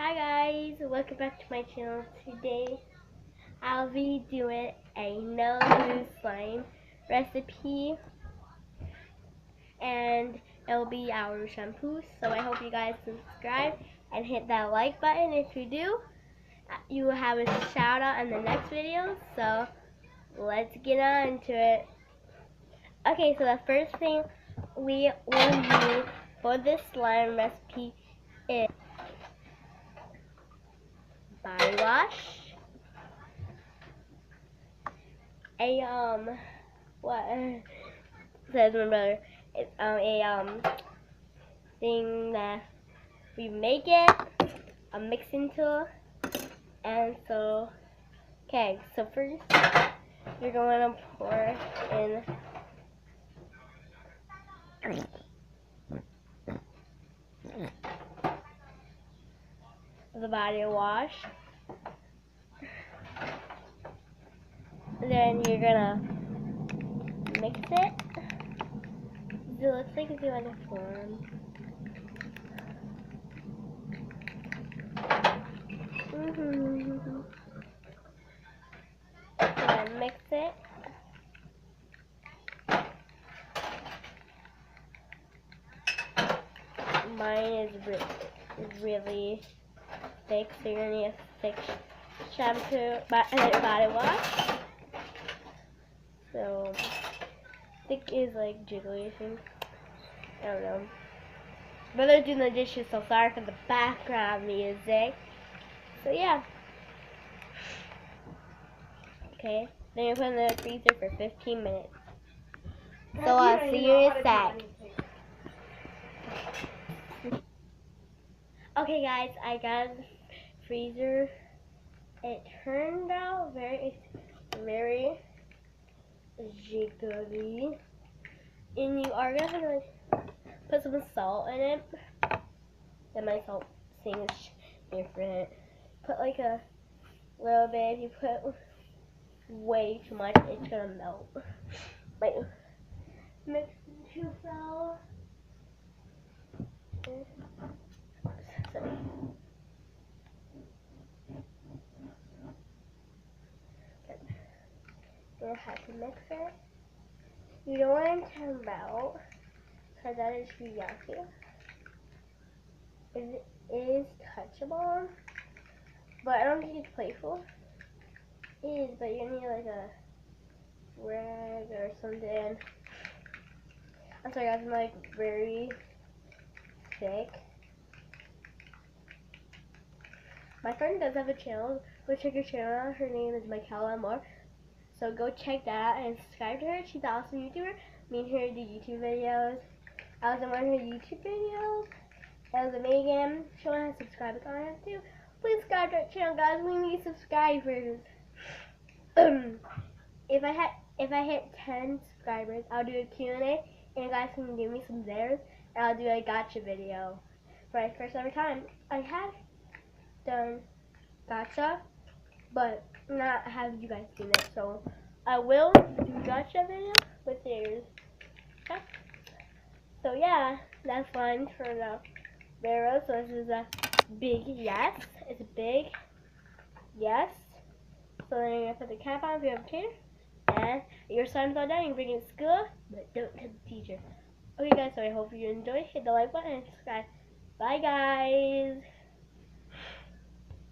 Hi guys, welcome back to my channel. Today I'll be doing a no glue slime recipe and it'll be our shampoo. So I hope you guys subscribe and hit that like button. If you do, you will have a shout out in the next video. So let's get on to it. Okay, so the first thing we will use for this slime recipe is body wash, what says my brother, it's a thing that we make it, a mixing tool, and so, okay, so first you're going to pour in the body wash. Then you're gonna mix it. It looks like it's going to form. Then mix it. Mine is really thick, so you're gonna need a thick shampoo, body wash. So thick is like jiggly, I think. I don't know. But they're doing the dishes, so sorry for the background music. So yeah. Okay. Then you put it in the freezer for 15 minutes. So I'll see you in a sec. Okay guys, I got the freezer. It turned out very jiggly. And you are gonna have to like put some salt in it. And my salt thing is different. Put like a little bit. If you put way too much, it's gonna melt. Like mix too well. Sorry. You'll have to mix it. You don't want it to melt, because that is yucky. It is touchable, but I don't think it's playful. It is, but you need like a rag or something. I'm sorry guys, I'm like very sick. My friend does have a channel. Go check her channel out. Her name is Michaela Moore. So go check that out and subscribe to her. She's an awesome YouTuber. Me and her do YouTube videos. I was in one of her YouTube videos. That was amazing. She wanted to subscribe on her too. Please subscribe to our channel, guys. We need subscribers. If I hit 10 subscribers, I'll do a Q&A, and you guys can give me some theirs, and I'll do a gotcha video for my first ever time. I have done gotcha, but not have you guys seen it, so I will do gotcha video with yours. Okay? So yeah, that's fun for the barrel. So this is a big yes. It's a big yes. So then you're gonna put the cap on if you have a tutor. And your slime's all done. You can bring it to school, but don't tell the teacher. Okay guys, so I hope you enjoyed. Hit the like button and subscribe. Bye guys.